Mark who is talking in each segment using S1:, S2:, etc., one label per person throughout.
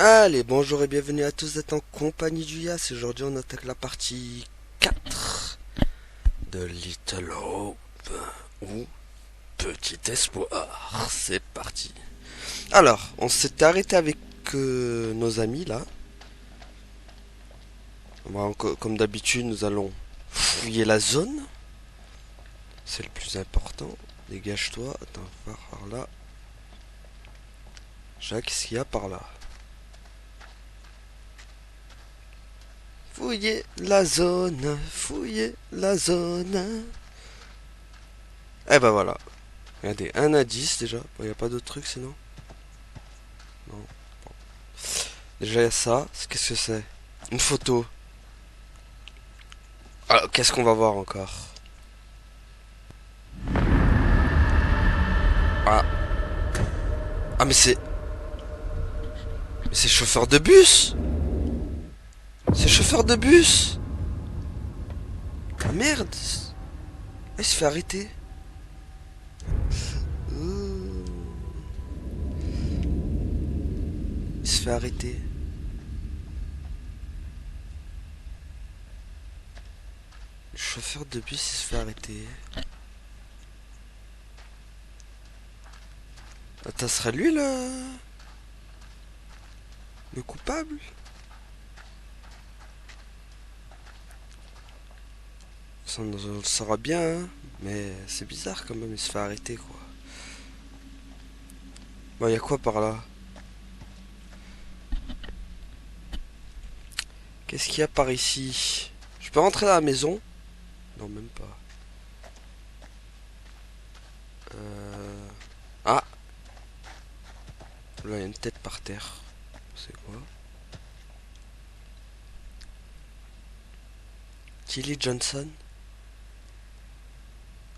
S1: Allez, bonjour et bienvenue à tous d'être en compagnie du Yas. Aujourd'hui, on attaque la partie 4 de Little Hope, ou Petit Espoir. C'est parti. Alors, on s'était arrêté avec nos amis là. Comme d'habitude, nous allons fouiller la zone. C'est le plus important. Dégage-toi. Attends, voir par là. Jacques, qu'est-ce qu'il y a par là? Fouillez la zone, fouillez la zone. Eh ben voilà. Regardez, 1 à 10 déjà. Il n'y a pas d'autres trucs sinon. Non. Bon. Déjà il y a ça. Qu'est-ce que c'est? Une photo. Alors, qu'est-ce qu'on va voir encore? Ah. Ah mais c'est... Mais c'est chauffeur de bus. C'est chauffeur de bus. Ah merde. Ah, il se fait arrêter. Il se fait arrêter. Le chauffeur de bus, il se fait arrêter. Attends, ça serait lui le coupable? Ça, on le saura bien, hein. Mais c'est bizarre quand même, il se fait arrêter quoi. Bon, y a quoi par là? Qu'est-ce qu'il y a par ici? Je peux rentrer dans la maison? Non, même pas. Ah! Là, il y a une tête par terre. C'est quoi? Tilly Johnson?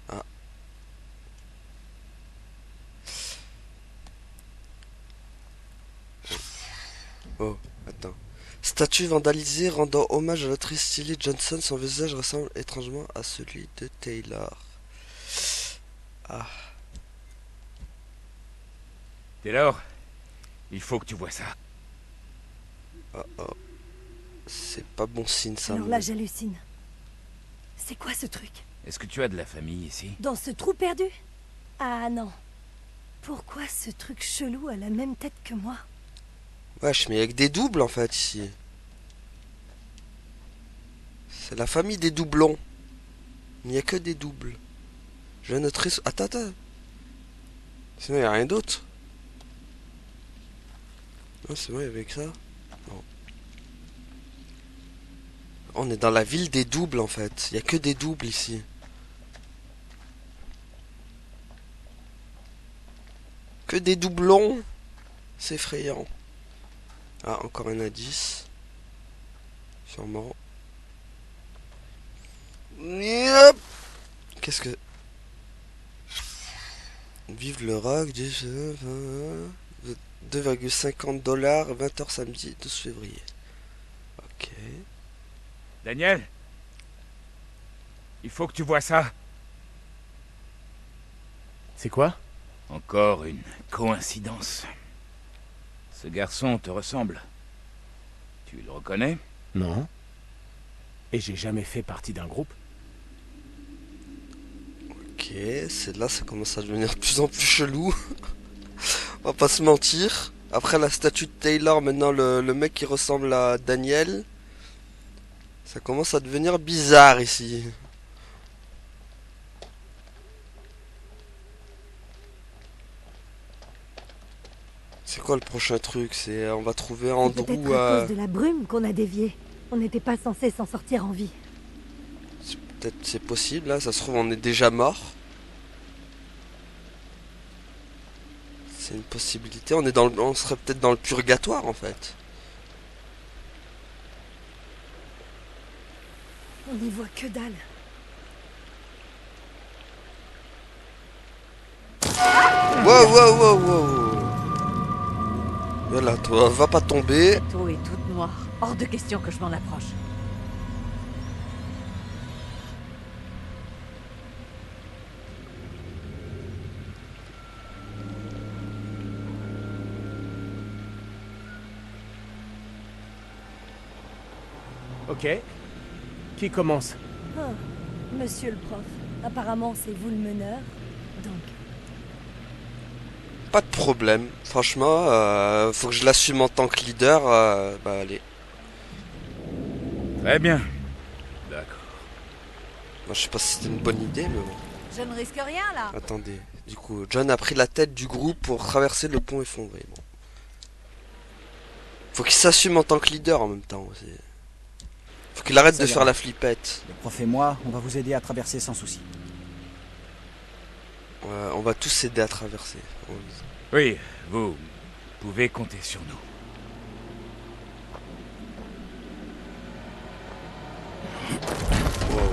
S1: Ah. Oh, attends. Statue vandalisée rendant hommage à l'autrice Tilly Johnson. Son visage ressemble étrangement à celui de Taylor. Ah.
S2: Taylor, il faut que tu vois ça.
S1: Oh oh. C'est pas bon signe ça.
S3: Alors là, j'hallucine. C'est quoi ce truc?
S2: Est-ce que tu as de la famille ici?
S3: Dans ce trou perdu? Ah non. Pourquoi ce truc chelou a la même tête que moi?
S1: Wesh, mais avec des doubles en fait ici. C'est la famille des doublons. Il n'y a que des doubles. Je noterai... Attends, attends. Sinon, il n'y a rien d'autre. Non, c'est bon, il y avait que ça. Non. On est dans la ville des doubles, en fait. Il n'y a que des doubles ici. Que des doublons. C'est effrayant. Ah, encore un indice. Sûrement. Yep. Qu'est-ce que... Vive le rock, 2,50 $, 20 h samedi 12 février. Ok.
S2: Daniel, il faut que tu vois ça.
S4: C'est quoi?
S2: Encore une coïncidence. Ce garçon te ressemble. Tu le reconnais?
S4: Non. Et j'ai jamais fait partie d'un groupe.
S1: Ok, c'est là, ça commence à devenir de plus en plus chelou. On va pas se mentir. Après la statue de Taylor, maintenant le mec qui ressemble à Daniel. Ça commence à devenir bizarre ici. C'est quoi le prochain truc? C'est on va trouver
S3: C'est
S1: Andrew
S3: peut-être à cause de la brume qu'on a dévié. On n'était pas censé s'en sortir en vie.
S1: Peut-être c'est possible là, ça se trouve on est déjà mort. C'est une possibilité, on serait peut-être dans le purgatoire en fait.
S3: On n'y voit que dalle.
S1: Wow wow wow wow. Voilà, toi, va pas tomber.
S5: Cette eau est toute noire. Hors de question que je m'en approche.
S4: Ok. Qui commence?
S3: Ah, monsieur le prof, apparemment c'est vous le meneur, donc...
S1: Pas de problème. Franchement, faut que je l'assume en tant que leader. Bah allez.
S2: Très bien. D'accord.
S1: Moi, je sais pas si c'était une bonne idée, mais bon.
S5: Je ne risque rien, là.
S1: Attendez. Du coup, John a pris la tête du groupe pour traverser le pont effondré. Bon. Faut qu'il s'assume en tant que leader en même temps aussi. Faut qu'il arrête
S6: Ça
S1: de
S6: ira.
S1: faire la flippette.
S6: Le prof et moi, on va vous aider à traverser sans souci.
S1: Ouais, on va tous s'aider à traverser.
S2: Oui, vous pouvez compter sur nous.
S1: Wow.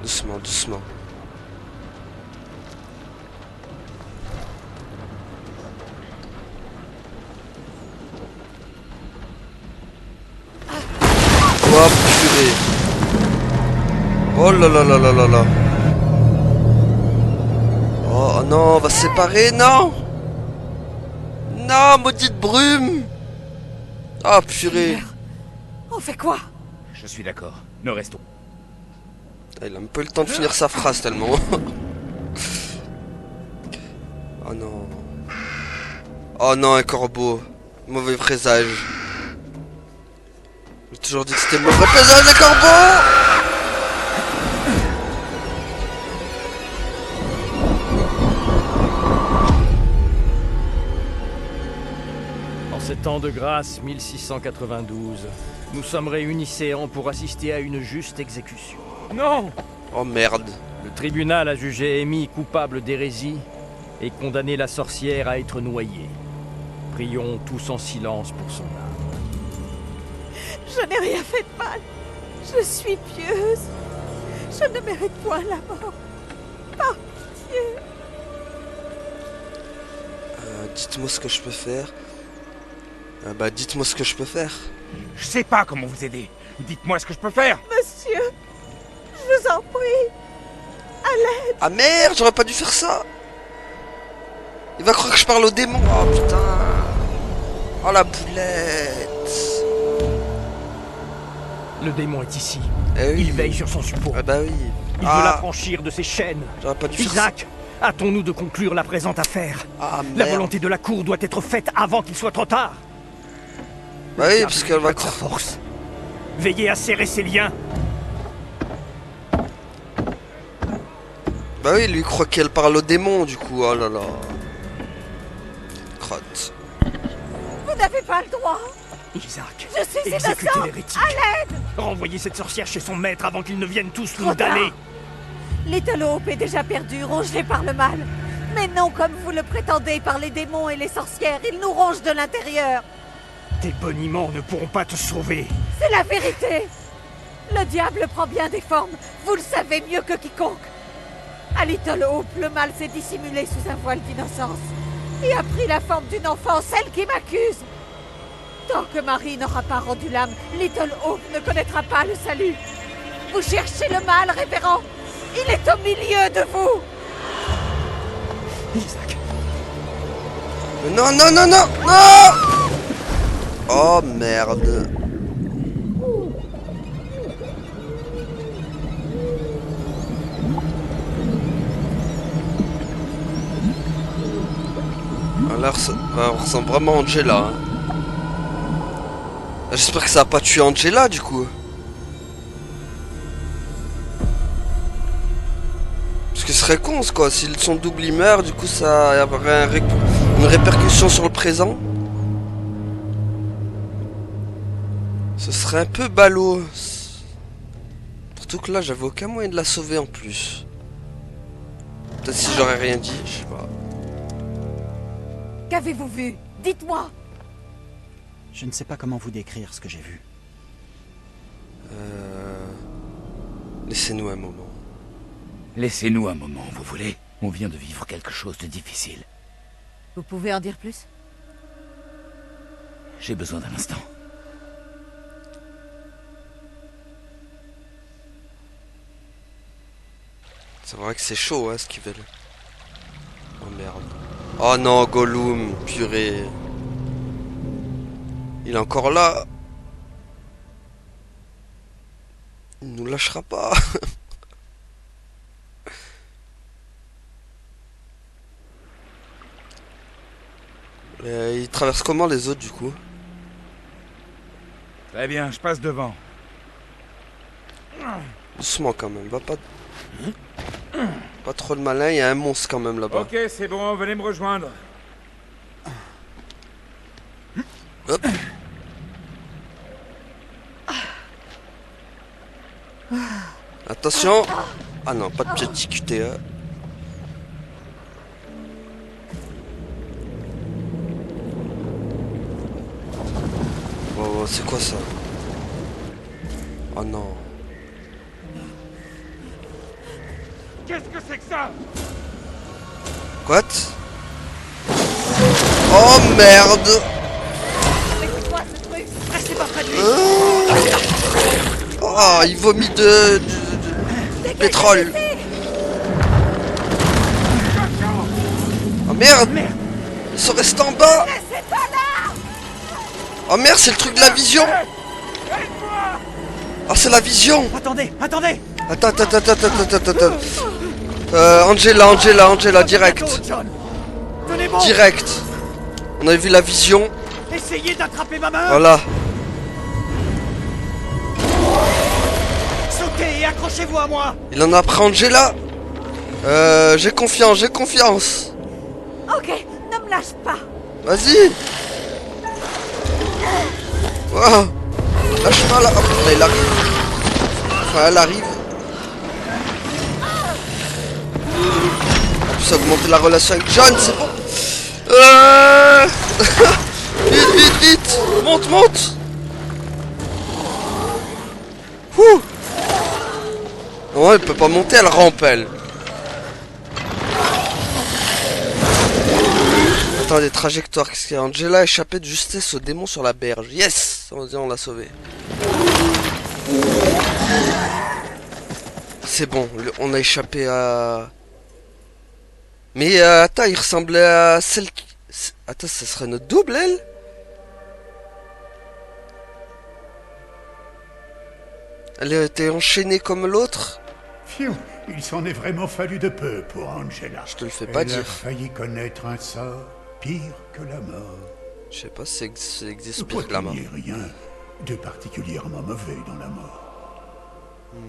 S1: Doucement, doucement. Oh purée. Oh là là là là là là. Oh non, on va se séparer, non. Non, maudite brume. Oh purée.
S5: On fait quoi?
S2: Je suis d'accord. Nous restons.
S1: Ah, il a même pas eu le temps de finir sa phrase tellement. Oh non. Oh non, un corbeau. Mauvais présage. J'ai toujours dit que c'était le mauvais présage, les corbeaux.
S4: En ces temps de grâce 1692, nous sommes réunisséants pour assister à une juste exécution. Non!
S1: Oh merde.
S4: Le tribunal a jugé Amy coupable d'hérésie et condamné la sorcière à être noyée. Prions tous en silence pour son âme.
S5: Je n'ai rien fait de mal. Je suis pieuse. Je ne mérite point la mort. Par pitié.
S1: Dites-moi ce que je peux faire. Bah dites-moi ce que je peux faire.
S2: Je sais pas comment vous aider. Dites-moi ce que je peux faire.
S5: Monsieur, je vous en prie. À l'aide.
S1: Ah merde, j'aurais pas dû faire ça. Il va croire que je parle au démon. Oh putain. Oh la boulette.
S4: Le démon est ici.
S1: Eh oui.
S4: Il veille sur son suppôt.
S1: Ah bah oui.
S4: Il veut l'affranchir de ses chaînes.
S1: J'aurais pas dû faire ça.
S4: Isaac, hâtons-nous de conclure la présente affaire.
S1: Ah
S4: La
S1: merde.
S4: volonté de la cour doit être faite avant qu'il soit trop tard.
S1: Bah oui,
S4: Le
S1: parce
S4: diable
S1: qu'elle va
S4: exploite sa
S1: croire.
S4: force. Veillez à serrer ses liens.
S1: Bah oui, lui croit qu'elle parle au démon du coup. Oh là là. Crotte.
S5: Vous n'avez pas le droit.
S4: Isaac,
S5: Je suis
S4: exécutez
S5: innocent.
S4: l'hérétique.
S5: À l'aide.
S4: Renvoyez cette sorcière chez son maître avant qu'ils ne viennent tous nous
S5: Trop tard.
S4: damner.
S5: Little Hope est déjà perdu, rongé par le mal. Mais non comme vous le prétendez par les démons et les sorcières. Ils nous rongent de l'intérieur.
S4: Tes boniments ne pourront pas te sauver.
S5: C'est la vérité. Le diable prend bien des formes. Vous le savez mieux que quiconque. À Little Hope, le mal s'est dissimulé sous un voile d'innocence et a pris la forme d'une enfant, celle qui m'accuse. Tant que Marie n'aura pas rendu l'âme, Little Hope ne connaîtra pas le salut. Vous cherchez le mal, révérend. Il est au milieu de vous.
S4: Isaac,
S1: Non, non, non, non, non. Oh merde. Là, on ressemble vraiment à Angela. Hein. J'espère que ça a pas tué Angela du coup. Parce que ce serait con quoi, si son double il meurt, du coup ça aurait une répercussion sur le présent. Ce serait un peu ballot. Surtout que là j'avais aucun moyen de la sauver en plus. Peut-être si j'aurais rien dit, je sais pas.
S5: Qu'avez-vous vu? Dites-moi.
S6: Je ne sais pas comment vous décrire ce que j'ai vu.
S1: Laissez-nous un moment.
S2: Laissez-nous un moment, vous voulez? On vient de vivre quelque chose de difficile.
S5: Vous pouvez en dire plus?
S2: J'ai besoin d'un instant.
S1: C'est vrai que c'est chaud hein ce qu'ils veulent. Oh merde. Oh non, Gollum, purée. Il est encore là. Il nous lâchera pas. Ils traversent comment les autres du coup?
S2: Très bien, je passe devant.
S1: Doucement quand même, va pas... Pas trop de malin, il y a un monstre quand même là-bas.
S2: Ok, c'est bon, venez me rejoindre.
S1: Hop. Attention. Ah non, pas de pied de QTA. Oh, c'est quoi ça? Oh non.
S2: Qu'est-ce que c'est que ça?
S1: Quoi? Oh merde!
S5: Mais c'est quoi ce truc?
S3: Restez pas près de lui.
S1: Oh, il vomit du pétrole. Oh merde! Ils sont restés en bas! Oh merde, c'est le truc de la vision! Oh, c'est la vision!
S6: Attendez, attendez!
S1: Attends. Angela, direct.
S6: John! Tenez bon!
S1: Direct. On a vu la vision.
S6: Essayez d'attraper ma main!
S1: Voilà.
S6: Sautez et accrochez-vous à moi!
S1: Il en a pris Angela. J'ai confiance.
S5: Ok, ne me lâche pas.
S1: Vas-y. Oh. Lâche pas là. Hop, là, il arrive. Enfin, elle arrive. Ça a augmenté la relation avec John, c'est bon. Vite. Monte. Ouh. Non, elle peut pas monter, elle rampe, elle. Attends, des trajectoires. Qu'est-ce qu'il y a? Angela a échappé de justesse au démon sur la berge. Yes! On l'a sauvé. C'est bon, on a échappé à... Mais attends, il ressemblait à celle qui... Attends, ça serait notre double, elle? Elle a été enchaînée comme l'autre?
S7: Phew, il s'en est vraiment fallu de peu pour Angela.
S1: Je te le fais pas
S7: Elle
S1: dire.
S7: a failli connaître un sort pire que la mort.
S1: Je sais pas si ça existe
S7: Quoi
S1: pire que la
S7: qu'il
S1: mort.
S7: n'y ait rien de particulièrement mauvais dans la mort.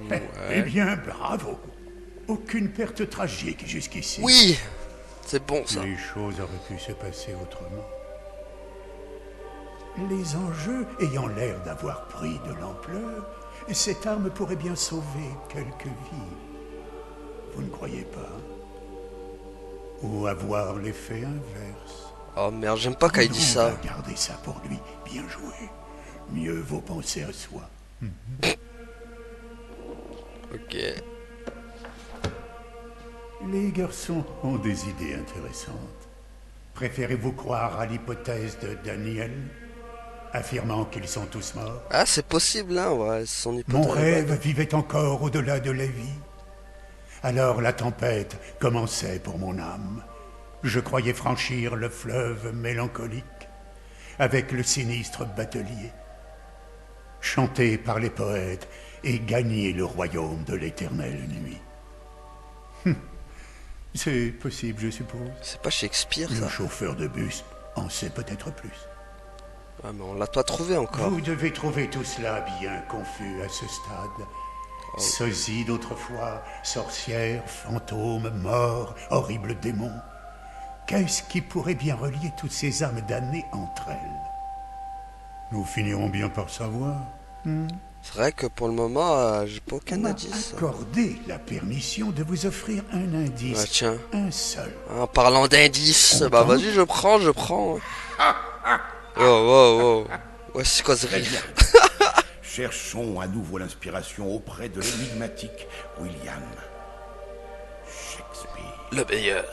S1: Ouais.
S7: Eh bien, bravo. Aucune perte tragique jusqu'ici.
S1: Oui! C'est bon, ça.
S7: Les choses auraient pu se passer autrement. Les enjeux ayant l'air d'avoir pris de l'ampleur, cette arme pourrait bien sauver quelques vies. Vous ne croyez pas? Ou avoir l'effet inverse?
S1: Oh merde, j'aime pas quand il dit
S7: On
S1: ça.
S7: va garder ça pour lui. Bien joué. Mieux vaut penser à soi.
S1: Ok.
S7: Les garçons ont des idées intéressantes. Préférez-vous croire à l'hypothèse de Daniel, affirmant qu'ils sont tous morts?
S1: Ah, c'est possible, hein, ouais, c'est son hypothèse.
S7: Mon rêve vivait encore au-delà de la vie. Alors la tempête commençait pour mon âme. Je croyais franchir le fleuve mélancolique avec le sinistre batelier, chanté par les poètes et gagner le royaume de l'éternelle nuit. C'est possible, je suppose.
S1: C'est pas Shakespeare,
S7: Le
S1: ça.
S7: chauffeur de bus en sait peut-être plus.
S1: Ouais, mais on l'a pas trouvé encore.
S7: Vous devez trouver tout cela bien confus à ce stade. Sosie d'autrefois, sorcières, fantômes, morts, horribles démons. Qu'est-ce qui pourrait bien relier toutes ces âmes damnées entre elles? Nous finirons bien par savoir.
S1: C'est vrai que pour le moment, j'ai pas
S7: On
S1: aucun
S7: m'a
S1: indice.
S7: accordé la permission de vous offrir un indice.
S1: Ouais, tiens.
S7: Un seul.
S1: En parlant d'indices, bah vas-y, je prends. Oh. Ouais, c'est quoi ce
S8: Très
S1: rire?
S8: bien. Cherchons à nouveau l'inspiration auprès de l'énigmatique William Shakespeare.
S1: Le meilleur.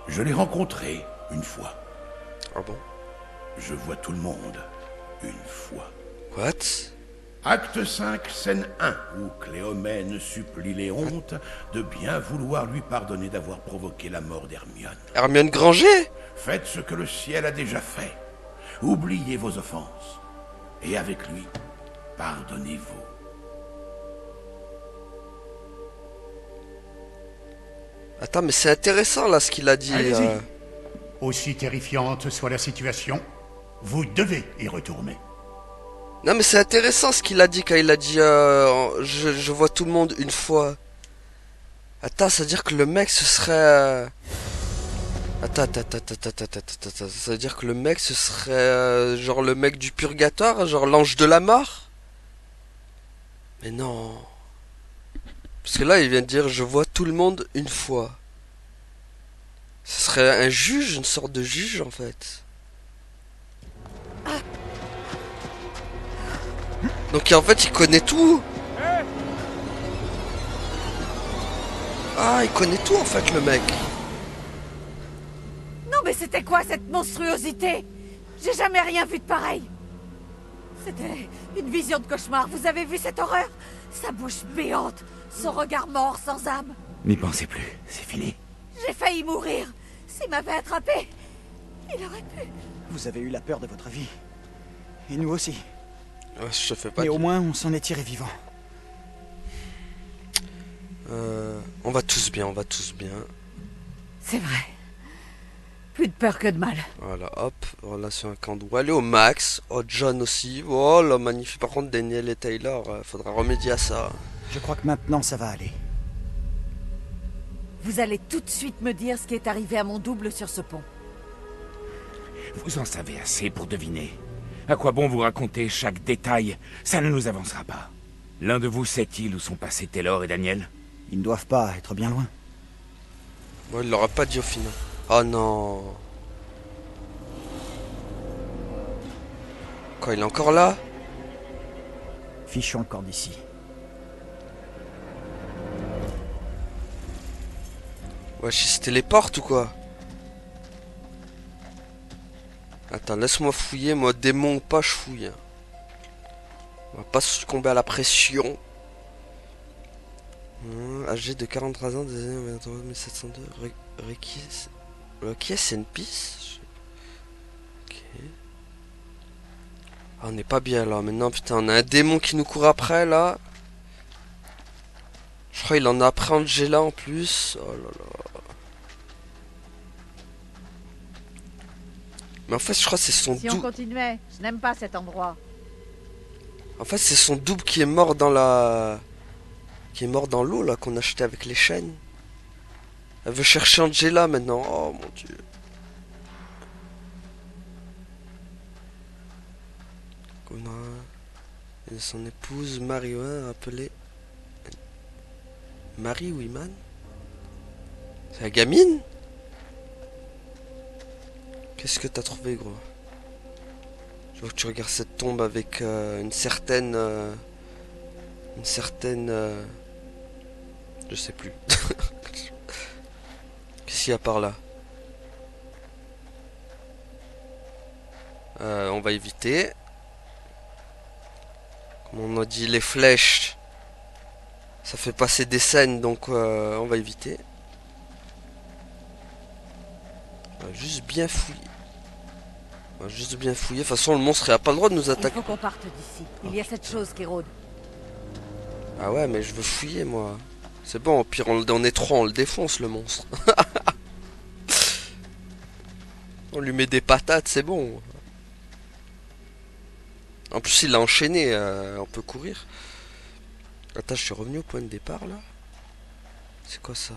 S8: Je l'ai rencontré une fois.
S1: Ah bon?
S8: Je vois tout le monde une fois.
S1: What?
S8: Acte 5, scène 1, où Cléomène supplie Léonte de bien vouloir lui pardonner d'avoir provoqué la mort d'Hermione.
S1: Hermione Granger?
S8: Faites ce que le ciel a déjà fait. Oubliez vos offenses. Et avec lui, pardonnez-vous.
S1: Attends, mais c'est intéressant là ce qu'il a dit.
S7: Allez-y. Aussi terrifiante soit la situation, vous devez y retourner.
S1: Non mais c'est intéressant ce qu'il a dit quand il a dit je vois tout le monde une fois. Attends, ça veut dire que le mec ce serait... Attends, ça veut dire que le mec ce serait genre le mec du purgatoire, genre l'ange de la mort? Mais non. Parce que là il vient de dire je vois tout le monde une fois. Ce serait un juge, une sorte de juge en fait. Donc en fait il connaît tout. Ah, il connaît tout en fait le mec.
S5: Non mais c'était quoi cette monstruosité? J'ai jamais rien vu de pareil. C'était une vision de cauchemar. Vous avez vu cette horreur? Sa bouche béante, son regard mort sans âme.
S2: N'y pensez plus, c'est fini.
S5: J'ai failli mourir. S'il m'avait attrapé, il aurait pu.
S6: Vous avez eu la peur de votre vie. Et nous aussi.
S1: Ouais, je te fais pas.
S6: Mais au moins, on s'en est tiré vivant.
S1: On va tous bien, on va tous bien.
S5: C'est vrai. Plus de peur que de mal.
S1: Voilà, hop, relation avec Andrew. Allez au max. Oh, John aussi. Oh là, magnifique. Par contre, Daniel et Taylor, faudra remédier à ça.
S6: Je crois que maintenant, ça va aller.
S5: Vous allez tout de suite me dire ce qui est arrivé à mon double sur ce pont.
S2: Vous en savez assez pour deviner. À quoi bon vous raconter chaque détail? Ça ne nous avancera pas. L'un de vous sait-il où sont passés Taylor et Daniel?
S6: Ils ne doivent pas être bien loin.
S1: Bon, il l'aura pas dit au final. Oh non. Quoi, il est encore là?
S6: Fichons le corps d'ici.
S1: Wesh, il se téléporte ou quoi? Attends, laisse-moi fouiller. Moi, démon ou pas, je fouille. On va pas succomber à la pression. Âgé de 43 ans, des années 1702. Qui est une piste? Ok. Ah, on n'est pas bien là. Maintenant, putain, on a un démon qui nous court après là. Je crois qu'il en a après Angela en plus. Oh là là. Mais en fait, je crois que c'est son
S5: Si on
S1: double.
S5: continuait, je n'aime pas cet endroit.
S1: En fait, c'est son double qui est mort dans la. Qui est mort dans l'eau là qu'on achetait avec les chaînes. Elle veut chercher Angela maintenant. Oh mon dieu. Qu'on a. Et son épouse Marie appelée. Marie Wiman. C'est la gamine? Qu'est-ce que t'as trouvé, gros? Je vois que tu regardes cette tombe avec une certaine... je sais plus. Qu'est-ce qu'il y a par là? On va éviter. Comme on a dit, les flèches, ça fait passer des scènes, donc on va éviter. On va juste bien fouiller. On va juste bien fouiller. De toute façon, le monstre il a pas le droit de nous
S5: Il
S1: attaquer.
S5: faut qu'on parte d'ici. Il y a cette chose qui rôde.
S1: Ah ouais, mais je veux fouiller, moi. C'est bon, au pire, on est trois, on le défonce, le monstre. On lui met des patates, c'est bon. En plus, il a enchaîné, on peut courir. Attends, je suis revenu au point de départ, là. C'est quoi ça?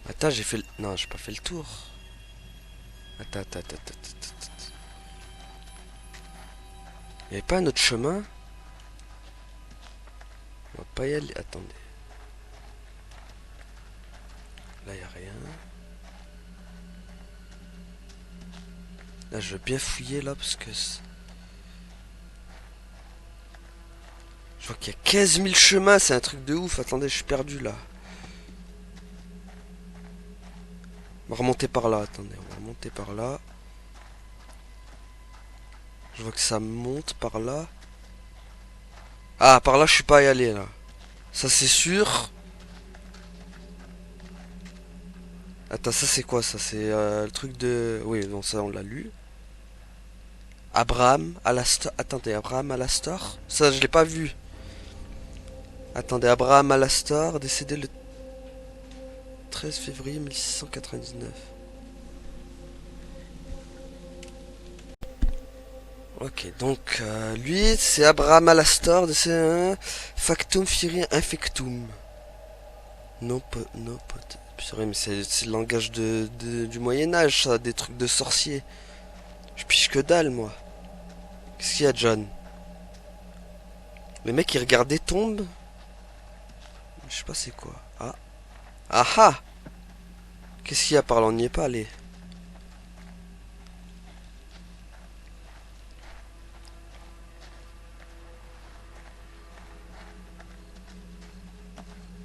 S1: Attends, j'ai fait le... Non, j'ai pas fait le tour. Attends. Il n'y avait pas un autre chemin? On va pas y aller. Attendez. Là, il n'y a rien. Là, je veux bien fouiller, là, parce que... Je vois qu'il y a 15 000 chemins, c'est un truc de ouf. Attendez, je suis perdu, là. On va remonter par là, attendez. On va remonter par là. Je vois que ça monte par là. Ah, par là, je suis pas y aller, là. Ça, c'est sûr. Attends, ça, c'est quoi, ça? C'est le truc de... Oui, non, ça, on l'a lu. Abraham Alastor. Attendez, Abraham Alastor? Ça, je l'ai pas vu. Attendez, Abraham Alastor, décédé le 13 février 1699. Ok, donc lui, c'est Abraham Alastor, décédé Factum Firi Infectum. Non, purée, mais c'est le langage du Moyen-Âge, ça, des trucs de sorciers. Je piche que dalle, moi. Qu'est-ce qu'il y a, John? Le mec, il regarde des tombes. Je sais pas c'est quoi. Ah. Ah ah. Qu'est-ce qu'il y a par là? On n'y est pas allé.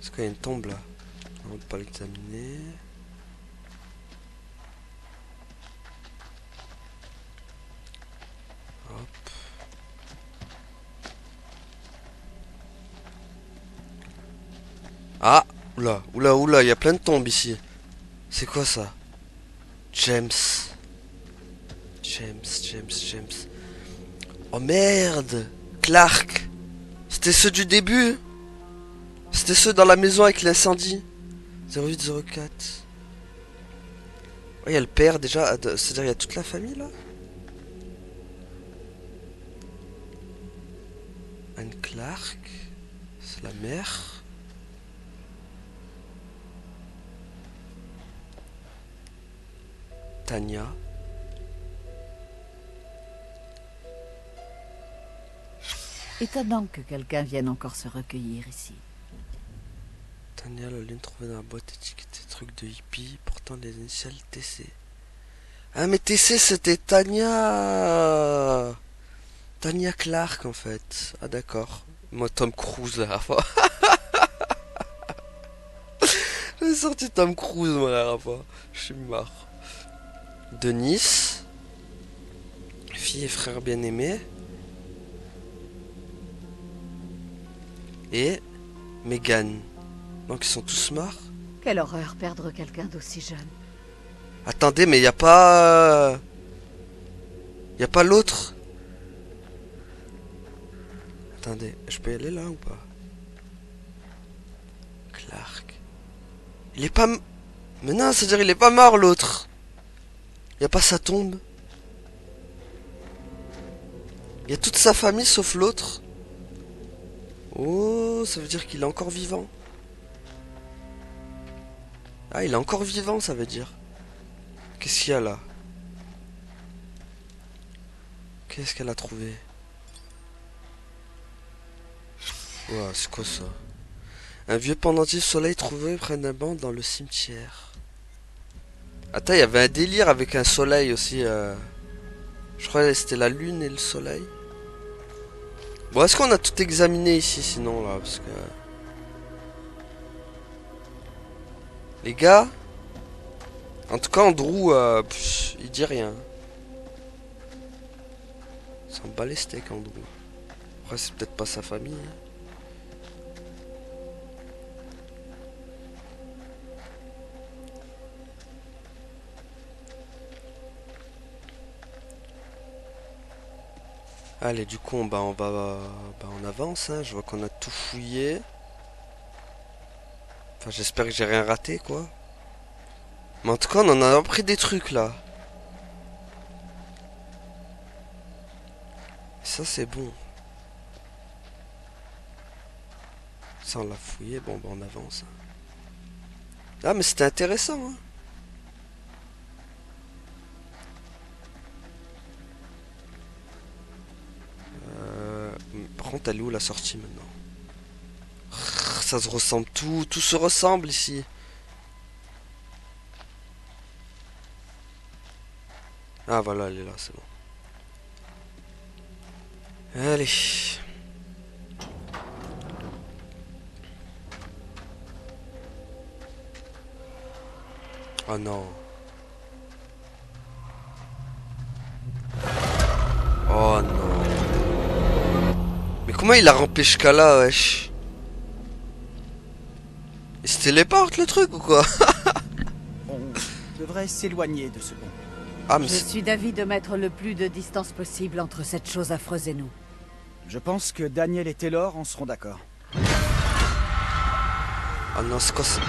S1: Est-ce qu'il y a une tombe là? On va pas l'examiner. Hop. Ah, oula, oula, oula, il y a plein de tombes ici. C'est quoi ça? James. James. Oh merde! Clark! C'était ceux du début? C'était ceux dans la maison avec l'incendie? 0804. Oh, il y a le père déjà, c'est-à-dire il y a toute la famille là? Anne Clark, c'est la mère. Tanya.
S5: Étonnant que quelqu'un vienne encore se recueillir ici.
S1: Tanya, la lune trouvée dans la boîte étiquetée truc de hippie, portant les initiales TC. Ah mais TC c'était Tanya. Tanya Clark en fait. Ah d'accord. Moi Tom Cruise la dernière fois. J'ai sorti Tom Cruise moi la dernière fois. Je suis marre. Denis. Fille et frère bien-aimé. Et Megan. Donc ils sont tous morts.
S5: Quelle horreur perdre quelqu'un d'aussi jeune.
S1: Attendez, mais y a pas... Y a pas l'autre. Attendez, je peux y aller là ou pas? Clark. Il est pas... Mais non, c'est-à-dire il est pas mort l'autre. Y a pas sa tombe. Y a toute sa famille sauf l'autre. Oh, ça veut dire qu'il est encore vivant. Ah, il est encore vivant, ça veut dire. Qu'est-ce qu'il y a là? Qu'est-ce qu'elle a trouvé? Ouah, c'est quoi ça? Un vieux pendentif soleil trouvé près d'un banc dans le cimetière. Attends, il y avait un délire avec un soleil aussi. Je crois que c'était la lune et le soleil. Bon, est-ce qu'on a tout examiné ici sinon là? Parce que... Les gars, en tout cas Andrew, il dit rien. Il s'en bat les steaks Andrew. Après c'est peut-être pas sa famille. Hein. Allez, du coup on avance. Hein. Je vois qu'on a tout fouillé. Enfin, j'espère que j'ai rien raté, quoi. Mais en tout cas, on en a appris des trucs, là. Et ça, c'est bon. Ça, on l'a fouillé. Bon, bah, on avance. Ah, mais c'était intéressant, hein. Par contre, elle est où, la sortie, maintenant? Ça se ressemble, tout se ressemble ici. Ah voilà, elle est là, c'est bon. Allez. Oh non. Oh non. Mais comment il a rampé jusqu'à là, wesh? Il se téléporte le truc ou quoi?
S6: On devrait s'éloigner de ce pont.
S1: Ah, mais
S5: Je suis d'avis de mettre le plus de distance possible entre cette chose affreuse et nous.
S6: Je pense que Daniel et Taylor en seront d'accord.
S1: Ah non, c'est quoi ça?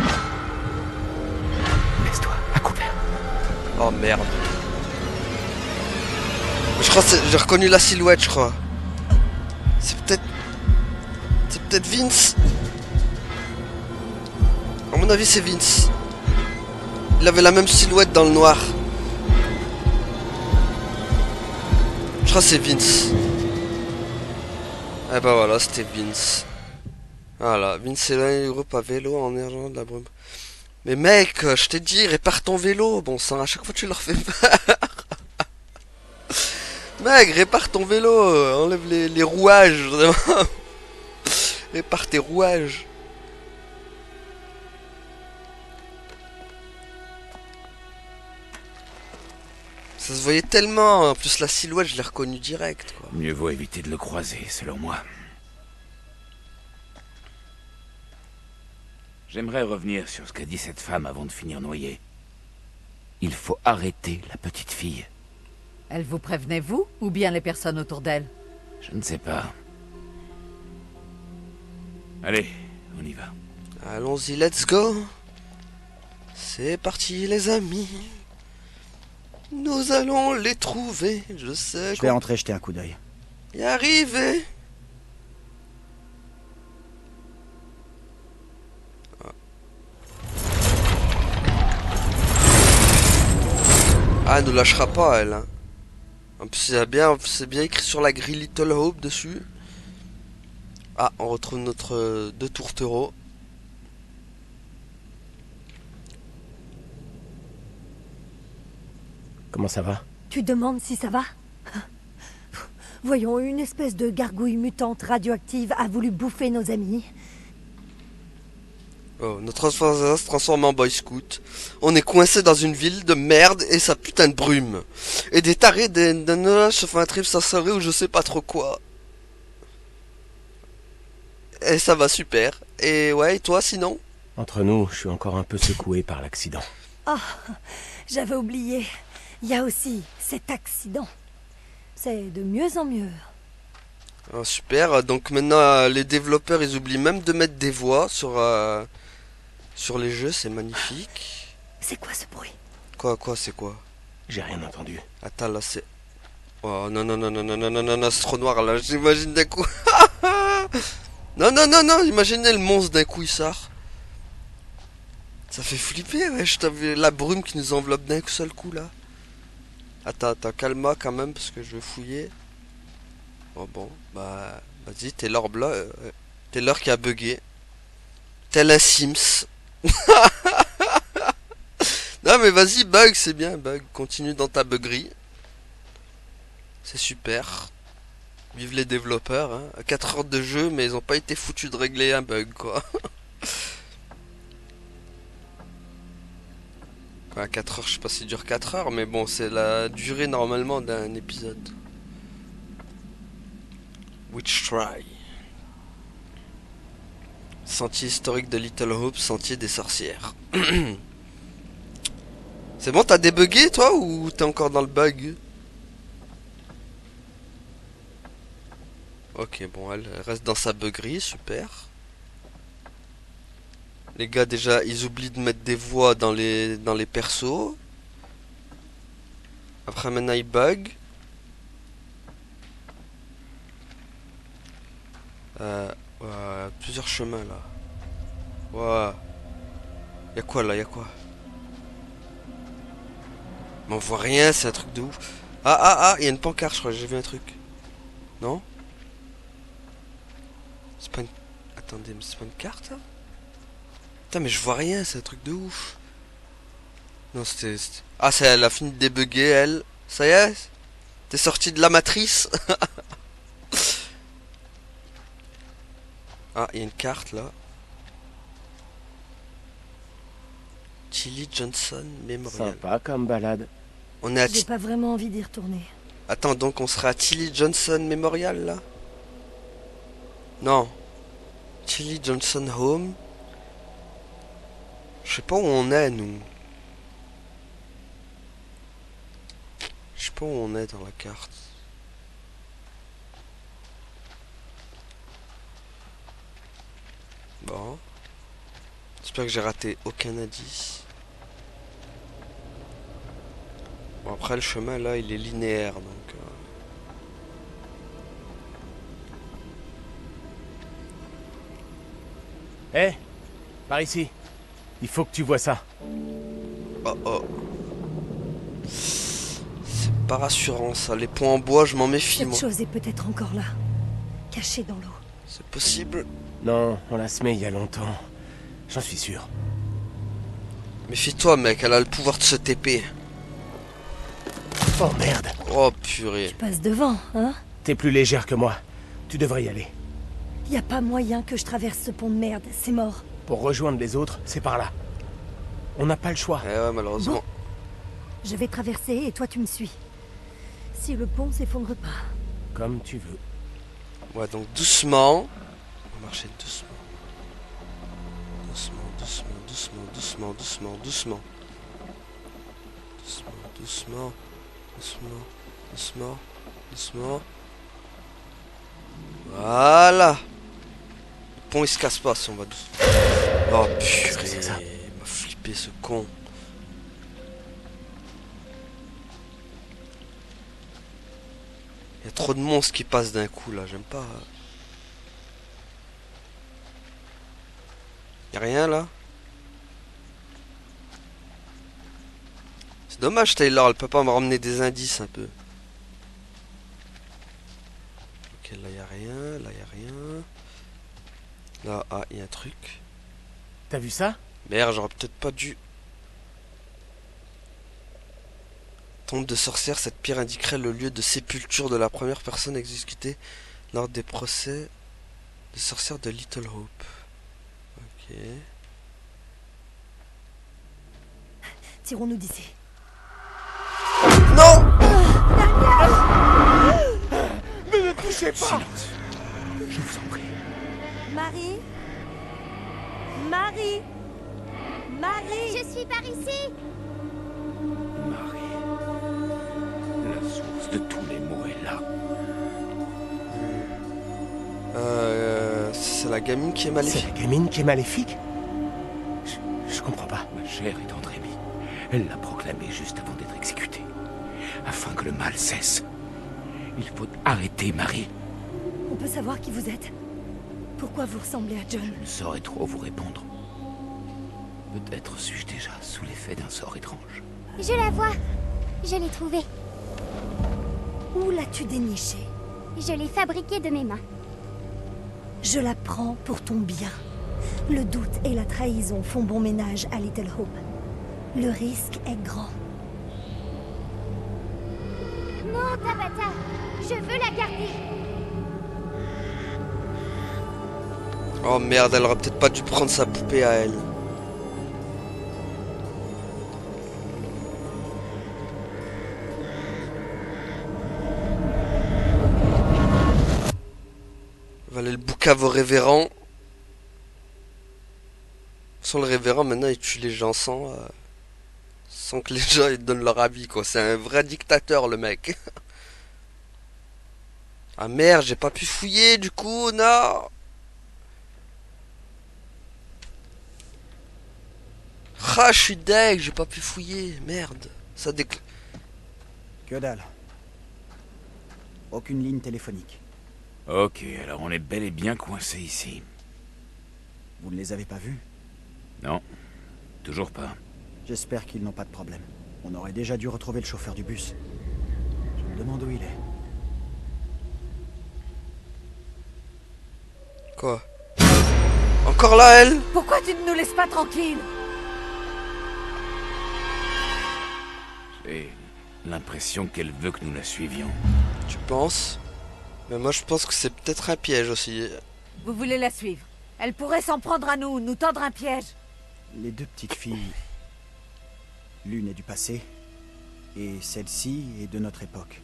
S2: Laisse-toi, à couvert.
S1: Oh merde. Je crois que j'ai reconnu la silhouette, je crois. C'est peut-être... C'est peut-être Vince. À mon avis, c'est Vince. Il avait la même silhouette dans le noir. Je crois que c'est Vince. Eh ben voilà, c'était Vince. Voilà, Vince est là, du groupe à vélo en errant de la brume. Mais mec, je t'ai dit, répare ton vélo. Bon sang, à chaque fois tu leur fais peur. Mec, répare ton vélo. Enlève les rouages. Répare tes rouages. Ça se voyait tellement. En plus, la silhouette, je l'ai reconnue direct, quoi.
S2: Mieux vaut éviter de le croiser, selon moi. J'aimerais revenir sur ce qu'a dit cette femme avant de finir noyée. Il faut arrêter la petite fille.
S5: Elle vous prévenait, vous, ou bien les personnes autour d'elle?
S2: Je ne sais pas. Allez, on y va.
S1: Allons-y, let's go. C'est parti, les amis. Nous allons les trouver. Je sais
S6: Je vais entrer jeter un coup d'œil.
S1: y arriver. Ah, elle nous lâchera pas, elle. Hein. En plus, c'est bien écrit sur la grille Little Hope dessus. Ah, on retrouve notre deux tourtereaux.
S9: Comment ça va?
S3: Tu demandes si ça va? Voyons, une espèce de gargouille mutante radioactive a voulu bouffer nos amis.
S1: Oh, notre transformation se transforme en boy scout. On est coincé dans une ville de merde et sa putain de brume. Et des tarés d'un nuage se font un trip sans soirée ou je sais pas trop quoi. Et ça va super. Et ouais, et toi sinon?
S9: Entre nous, je suis encore un peu secoué par l'accident.
S3: Oh, j'avais oublié. Il y a aussi cet accident. C'est de mieux en mieux.
S1: Ah, super, donc maintenant les développeurs ils oublient même de mettre des voix sur les jeux, c'est magnifique.
S3: C'est quoi ce bruit?
S1: Quoi, c'est quoi?
S9: J'ai rien entendu.
S1: Attends, là c'est... Oh non, non, non, non, non, non, non, non, non, c'est trop noir là, j'imagine d'un coup. Non, non, non, non, imaginez le monstre d'un coup il sort. Ça fait flipper, ouais, je t'avais la brume qui nous enveloppe d'un seul coup là. Attends, calme-moi quand même parce que je vais fouiller. Oh bon, bah, vas-y, t'es l'orbe là. T'es l'heure qui a bugué. Tel un Sims. Non mais vas-y, bug, c'est bien, bug. Continue dans ta buggerie. C'est super. Vive les développeurs, hein. 4 heures de jeu, mais ils ont pas été foutus de régler un bug, quoi. À 4 heures, je sais pas si dure 4 heures, mais bon, c'est la durée normalement d'un épisode. Witch Try. Sentier historique de Little Hope, sentier des sorcières. C'est bon, t'as débugué toi ou t'es encore dans le bug? Ok, bon, elle reste dans sa buggerie, super. Les gars, déjà, ils oublient de mettre des voix dans les persos. Après, maintenant, ils bug. Plusieurs chemins, là. Ouais. Y'a quoi, là? Y'a quoi? Mais on voit rien, c'est un truc de ouf. Ah, il y a une pancarte, je crois, j'ai vu un truc. Non? C'est pas une... Attendez, mais c'est pas une carte, là? Putain, mais je vois rien, c'est un truc de ouf. Non, c'était... Ah, c'est elle a fini de débugger, elle. Ça y est? T'es sorti de la matrice? Ah, il y a une carte, là. Tilly Johnson Memorial.
S9: Sympa comme balade.
S1: On est à...
S3: J'ai pas vraiment envie d'y retourner.
S1: Attends, donc on sera à Tilly Johnson Memorial, là? Non. Tilly Johnson Home. Je sais pas où on est, nous. pas où on est dans la carte. Bon. J'espère que j'ai raté aucun indice. Bon, après le chemin là il est linéaire donc...
S9: Hé, par ici. Il faut que tu vois ça.
S1: Oh oh. C'est pas rassurant ça. Les points en bois je m'en méfie
S3: Cette
S1: moi.
S3: chose est peut-être encore là, cachée dans l'eau.
S1: C'est possible.
S9: Non, on l'a semé il y a longtemps. J'en suis sûr.
S1: Méfie-toi mec, elle a le pouvoir de se TP.
S9: Oh merde.
S1: Oh purée.
S3: Tu passes devant, hein?
S9: T'es plus légère que moi. Tu devrais y aller.
S3: Y a pas moyen que je traverse ce pont de merde, c'est mort.
S9: Pour rejoindre les autres, c'est par là. On n'a pas le choix.
S1: Eh ouais malheureusement.
S3: Bon. Je vais traverser et toi tu me suis. Si le pont s'effondre pas.
S9: Comme tu veux.
S1: Ouais donc doucement. On va marcher doucement. Doucement, doucement, doucement, doucement, doucement, doucement. Doucement, doucement. Doucement, doucement, doucement. Voilà. Le pont il se casse pas si on va doucement. Oh
S9: Qu'est-ce que c'est
S1: purée,
S9: que ça?
S1: il m'a flippé ce con. Il y a trop de monstres qui passent d'un coup là, j'aime pas. Y'a rien là? C'est dommage Taylor, elle peut pas me ramener des indices un peu. Ok là y'a rien, là y'a rien. Là, ah y'a un truc.
S9: T'as vu ça?
S1: Merde, j'aurais peut-être pas dû. Tombe de sorcière, cette pierre indiquerait le lieu de sépulture de la première personne exécutée lors des procès de sorcière de Little Hope. Ok.
S3: Tirons-nous d'ici.
S1: Non!
S9: Mais ne touchez pas!
S2: Silence. Je vous en prie.
S3: Marie? Marie? Marie?
S10: Je suis par ici.
S2: Marie. La source de tous les maux est là.
S1: C'est la gamine qui est
S9: C'est
S1: maléfique.
S9: la gamine qui est maléfique? Je comprends pas.
S2: Ma chère est Andrémie. Elle l'a proclamé juste avant d'être exécutée. Afin que le mal cesse. Il faut arrêter Marie.
S3: On peut savoir qui vous êtes? Pourquoi vous ressemblez à John?
S2: Je ne saurais trop vous répondre. Peut-être suis-je déjà sous l'effet d'un sort étrange.
S10: Je la vois. Je l'ai trouvée.
S3: Où l'as-tu dénichée?
S10: Je l'ai fabriquée de mes mains.
S3: Je la prends pour ton bien. Le doute et la trahison font bon ménage à Little Hope. Le risque est grand.
S10: Non, Tabata. Je veux la garder.
S1: Oh merde, elle aurait peut-être pas dû prendre sa poupée à elle. Voilà le boucave au révérend. Sans le révérend, maintenant il tue les gens sans que les gens ils donnent leur avis quoi. C'est un vrai dictateur le mec. Ah merde, j'ai pas pu fouiller du coup, non. Ah, je suis deg, j'ai pas pu fouiller, merde. Ça déclenche.
S6: Que dalle. Aucune ligne téléphonique.
S2: Ok, alors on est bel et bien coincé ici.
S6: Vous ne les avez pas vus?
S2: Non, toujours pas.
S6: J'espère qu'ils n'ont pas de problème. On aurait déjà dû retrouver le chauffeur du bus. Je me demande où il est.
S1: Quoi? Encore là, elle?
S5: Pourquoi tu ne nous laisses pas tranquilles?
S2: J'ai l'impression qu'elle veut que nous la suivions.
S1: Tu penses? Mais moi je pense que c'est peut-être un piège aussi.
S5: Vous voulez la suivre? Elle pourrait s'en prendre à nous, nous tendre un piège.
S6: Les deux petites filles... L'une est du passé, et celle-ci est de notre époque.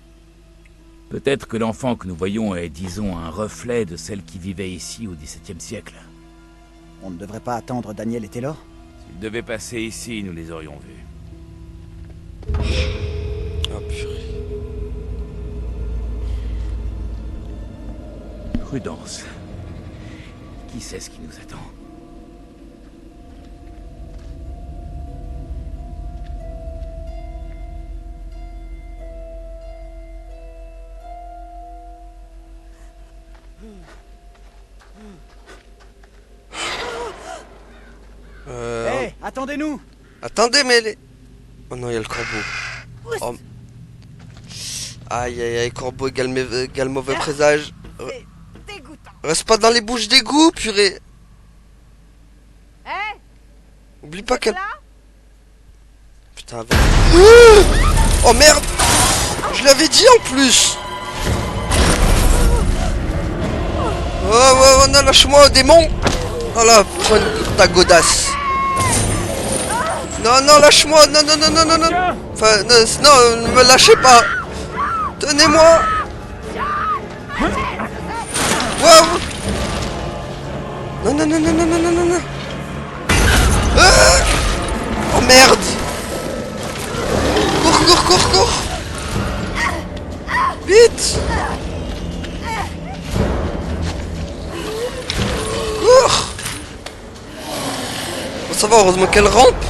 S2: Peut-être que l'enfant que nous voyons est, disons, un reflet de celle qui vivait ici au XVIIe siècle.
S6: On ne devrait pas attendre Daniel et Taylor?
S2: S'ils devaient passer ici, nous les aurions vus.
S1: Ah purée.
S2: Prudence. Qui sait ce qui nous attend?
S6: Hé, attendez-nous!
S1: Attendez, mais les... Oh non, il y a le corbeau. Oh. Aïe, aïe, aïe, corbeau égale mauvais présage.
S5: C'est dégoûtant.
S1: Reste pas dans les bouches d'égout, purée.
S5: Hé,
S1: Oublie pas qu'elle...
S5: là?
S1: Putain, avec... Oh merde! Je l'avais dit en plus! Oh non, lâche-moi, démon! Oh là, prends ta godasse! Non, non, lâche-moi! Non, non, non, non, non, non! Enfin, non, ne me lâchez pas! Tenez-moi! Wow! Non, non, non, non, non, non, non, non, non! Ah! Oh merde! Cours, cours, cours, cours! Vite! Cours! Bon, ça va, heureusement qu'elle rampe!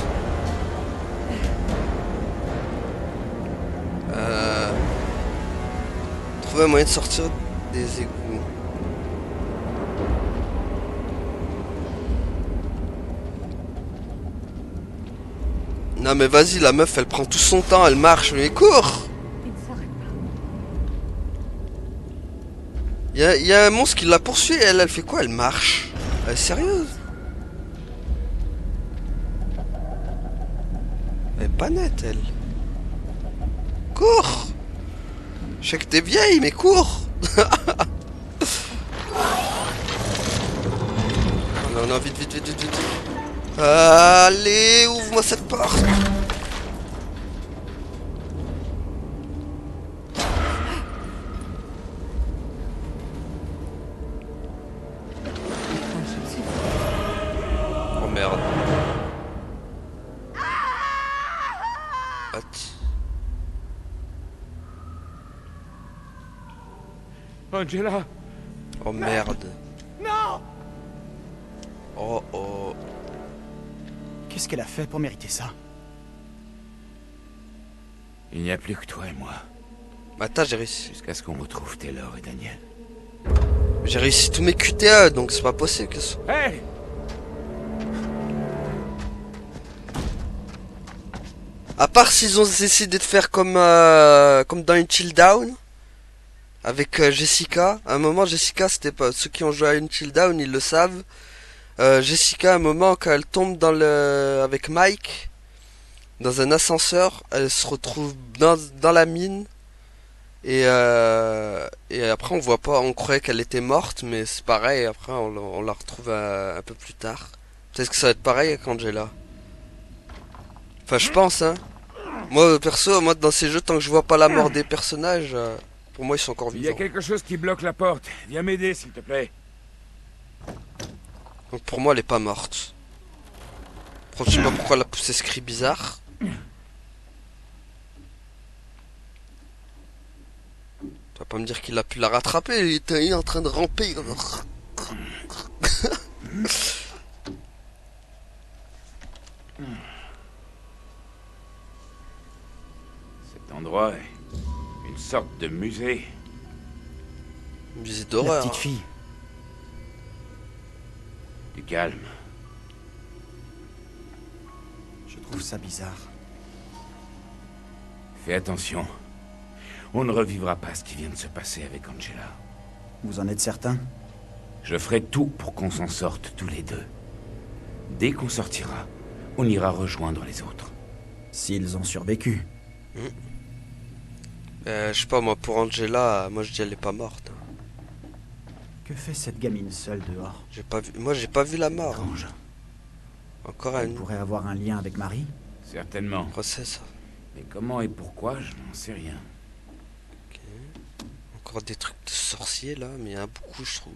S1: Trouver un moyen de sortir des égouts. Non mais vas-y, la meuf elle prend tout son temps, elle marche, mais cours!
S5: Il ne s'arrête pas.
S1: Il y a un monstre qui la poursuit, elle fait quoi? Elle marche. Elle est sérieuse? Elle est pas nette, elle. Cours! Je sais que t'es vieille, mais cours! Non, non, vite, vite, vite, vite, vite. Allez, ouvre-moi cette porte. Oh merde. What?
S2: Angela!
S1: Oh merde.
S5: Non!
S1: Oh oh.
S6: Qu'est-ce qu'elle a fait pour mériter ça?
S2: Il n'y a plus que toi et moi.
S1: Attends, j'ai réussi.
S2: Jusqu'à ce qu'on retrouve Taylor et Daniel.
S1: J'ai réussi tous mes QTA, donc c'est pas possible que ce...
S2: Hey!
S1: À part s'ils ont décidé de faire comme dans Until Dawn. Avec Jessica. À un moment, Jessica, c'était pas... Ceux qui ont joué à Until Dawn, ils le savent. Jessica, à un moment, quand elle tombe dans avec Mike, dans un ascenseur, elle se retrouve dans la mine. Et après, on voit pas, on croyait qu'elle était morte, mais c'est pareil, après, on la retrouve un peu plus tard. Peut-être que ça va être pareil avec Angela. Enfin, je pense, hein. Moi, perso, moi, dans ces jeux, tant que je vois pas la mort des personnages, pour moi, ils sont encore
S2: Il y a
S1: vivants.
S2: quelque chose qui bloque la porte. Viens m'aider, s'il te plaît.
S1: Donc pour moi elle est pas morte. Je sais pas pourquoi elle a poussé ce cri bizarre. Tu vas pas me dire qu'il a pu la rattraper, il était en train de ramper.
S2: Cet endroit est une sorte de musée.
S1: Musée
S6: La
S1: d'horreur.
S6: petite fille.
S2: Du calme.
S6: Je trouve ça bizarre.
S2: Fais attention. On ne revivra pas ce qui vient de se passer avec Angela.
S6: Vous en êtes certain?
S2: Je ferai tout pour qu'on s'en sorte tous les deux. Dès qu'on sortira, on ira rejoindre les autres.
S6: S'ils ont survécu.
S1: Je sais pas moi, pour Angela, moi je dis elle est pas morte.
S6: Que fait cette gamine seule dehors?
S1: J'ai pas vu, moi j'ai pas vu la mort.
S2: Étrange.
S1: Encore
S6: Elle
S1: un
S6: pourrait avoir un lien avec Marie?
S2: Certainement.
S1: procès ça.
S2: Mais comment et pourquoi, je n'en sais rien.
S1: Ok. Encore des trucs de sorciers là, mais il y en a beaucoup je trouve.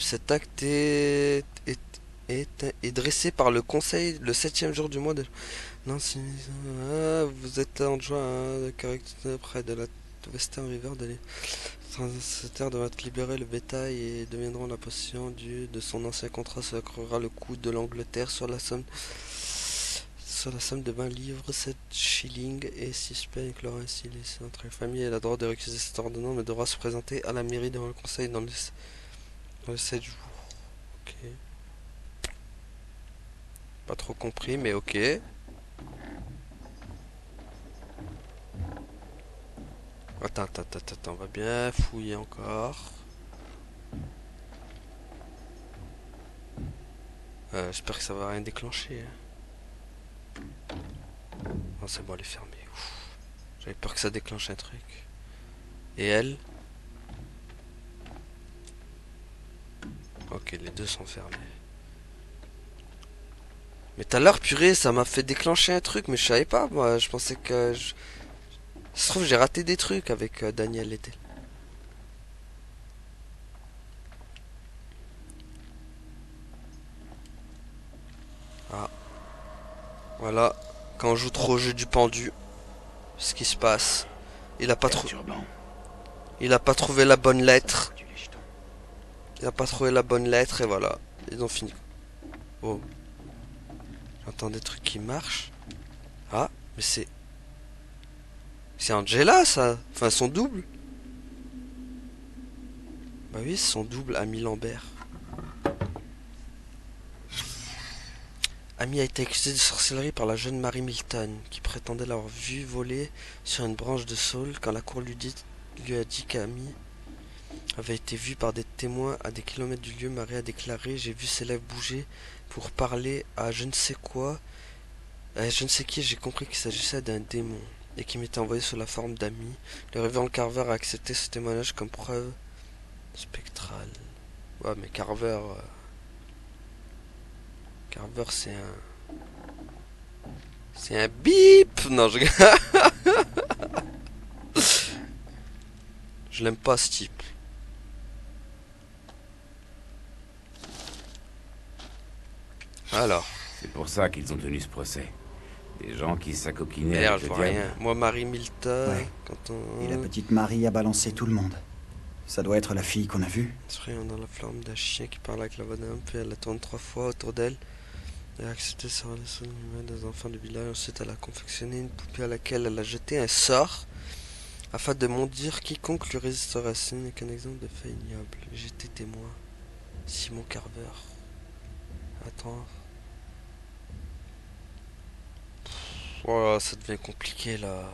S1: Cet acte est dressé par le conseil le 7e jour du mois de... Non, si vous êtes adjoint de caractère près de la Western River de transitaires devraient libérer le bétail et deviendront la possession de son ancien contrat. Ça accroîtra le coût de l'Angleterre sur la somme de 20 livres, 7 shillings et 6 pence, inclurant ainsi les entre les familles. Elle a le droit de récuser cette ordonnance, mais devra se présenter à la mairie devant le conseil dans les 7 jours. Ok. Pas trop compris, mais ok. Attends, on va bien fouiller encore. J'espère que ça va rien déclencher. Oh, c'est bon, elle est fermée. J'avais peur que ça déclenche un truc. Et elle? Ok, les deux sont fermés. Mais tout à l'heure, purée, ça m'a fait déclencher un truc, mais je savais pas, moi. Je pensais que... Ça se trouve, j'ai raté des trucs avec Daniel Lettel. Ah. Voilà. Quand on joue trop au jeu du pendu, ce qui se passe. Il a pas trouvé la bonne lettre. Il a pas trouvé la bonne lettre et voilà. Ils ont fini. Oh. J'entends des trucs qui marchent. Ah, mais c'est... C'est Angela, ça. Enfin, son double. Bah oui, c'est son double, Amy Lambert. Amy a été accusée de sorcellerie par la jeune Mary Milton, qui prétendait l'avoir vue voler sur une branche de saule quand la cour lui a dit qu'Amy avait été vue par des témoins à des kilomètres du lieu. Mary a déclaré: j'ai vu ses lèvres bouger pour parler à je ne sais quoi, à je ne sais qui. J'ai compris qu'il s'agissait d'un démon et qui m'était envoyé sous la forme d'Amy. Le révérend Carver a accepté ce témoignage comme preuve spectrale. Ouais, mais Carver c'est un... C'est un bip. Non, je... Je l'aime pas, ce type. Alors.
S2: C'est pour ça qu'ils ont tenu ce procès. Des gens qui s'acoquinaient
S1: Merde,
S2: avec
S1: je
S2: le
S1: vois
S2: diable.
S1: rien. Moi, Mary Milton...
S6: Ouais.
S1: Quand on...
S6: Et la petite Marie a balancé tout le monde. Ça doit être la fille qu'on a vue.
S1: Souriant dans la flamme d'un chien qui parle avec la voix d'un homme, puis elle la tourne 3 fois autour d'elle. Elle a accepté sur les sons humains des enfants du village. Ensuite, elle a confectionné une poupée à laquelle elle a jeté un sort afin de maudire quiconque lui résisterait. Ce n'est qu'un exemple de fait ignoble. J'étais témoin. Simon Carver. Attends. Voilà, ça devient compliqué là.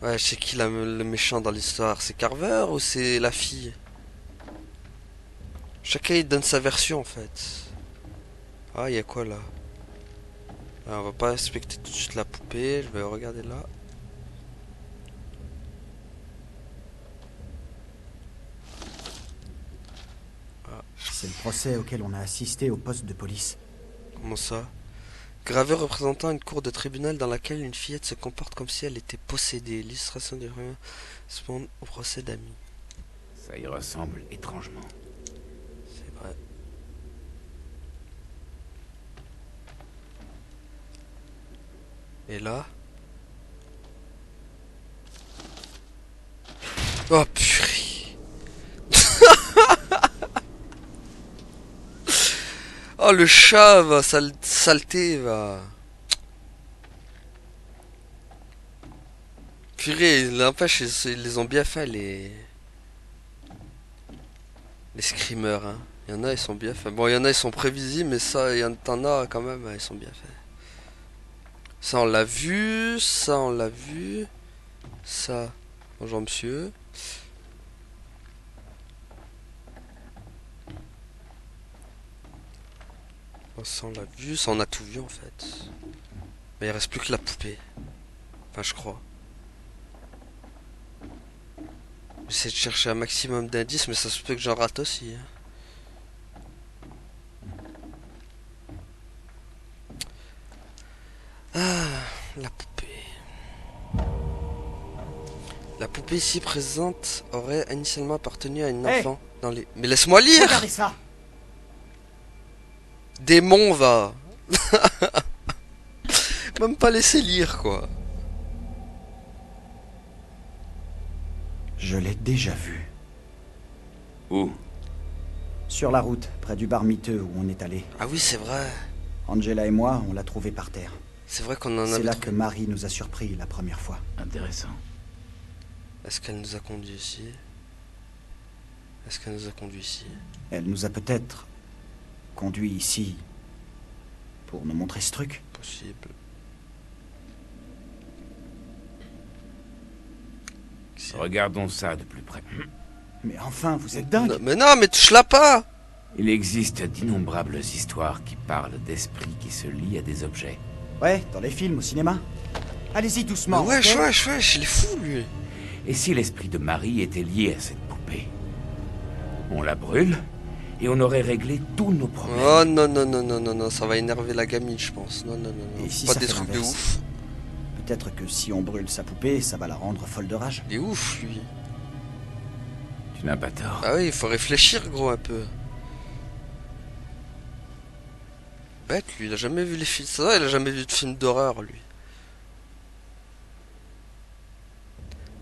S1: Ouais, je sais qui le méchant dans l'histoire. C'est Carver ou c'est la fille? Chacun il donne sa version en fait. Ah, il y a quoi là? Alors, on va pas respecter tout de suite la poupée. Je vais regarder là. Ah.
S6: C'est le procès auquel on a assisté au poste de police.
S1: Comment ça? Gravé représentant une cour de tribunal dans laquelle une fillette se comporte comme si elle était possédée. L'illustration du rien correspond au procès d'Amy.
S2: Ça y ressemble étrangement.
S1: C'est vrai. Et là? Oh purée. Oh le chat va saleté va. Purée, n'empêche, ils les ont bien fait les screamers hein. Il y en a ils sont bien faits. Bon il y en a ils sont prévisibles mais ça il y en a quand même ils sont bien faits. Ça on l'a vu, ça on l'a vu. Ça. Bonjour monsieur. Ça on l'a vu, ça on a tout vu en fait. Mais il reste plus que la poupée. Enfin je crois. J'essaie de chercher un maximum d'indices mais ça se peut que j'en rate aussi. Ah, la poupée. La poupée ici présente aurait initialement appartenu à une enfant dans les... Mais laisse-moi lire!
S6: Regardez ça!
S1: Démon va. Même pas laisser lire, quoi.
S6: Je l'ai déjà vu.
S2: Où?
S6: Sur la route, près du bar miteux où on est allé.
S1: Ah oui, c'est vrai.
S6: Angela et moi, on l'a trouvé par terre.
S1: C'est vrai qu'on en
S6: C'est
S1: avait
S6: là
S1: trouvé.
S6: que Marie nous a surpris la première fois.
S2: Intéressant.
S1: Est-ce qu'elle nous a conduits ici? Est-ce qu'elle nous a conduits ici?
S6: Elle nous a peut-être conduits ici pour nous montrer ce truc.
S1: Possible.
S2: Regardons ça de plus près.
S6: Mais enfin, vous êtes dingue.
S1: Mais non, mais touche-la pas!
S2: Il existe d'innombrables histoires qui parlent d'esprits qui se lient à des objets.
S6: Ouais, dans les films, au cinéma. Allez-y doucement.
S1: Mais wesh,
S6: ok
S1: wesh, wesh, il est fou, lui.
S2: Et si l'esprit de Marie était lié à cette poupée? On la brûle, et on aurait réglé tous nos problèmes.
S1: Oh non, non, non, non, non, non, ça va énerver la gamine, je pense. Non, non, non, non.
S6: Et si
S1: Pas
S6: ça
S1: des
S6: fait
S1: trucs de
S6: l'inverse?
S1: ouf.
S6: Peut-être que si on brûle sa poupée, ça va la rendre folle de rage.
S1: Il est ouf, lui.
S2: Tu n'as pas tort.
S1: Ah oui, il faut réfléchir, gros, un peu. Bête, lui, il a jamais vu les films. Ça va, il a jamais vu de film d'horreur, lui.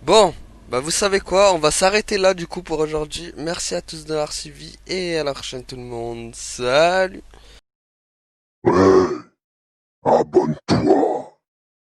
S1: Bon, bah vous savez quoi, on va s'arrêter là du coup pour aujourd'hui. Merci à tous de l'avoir suivi et à la prochaine tout le monde. Salut.
S11: Ouais, abonne-toi.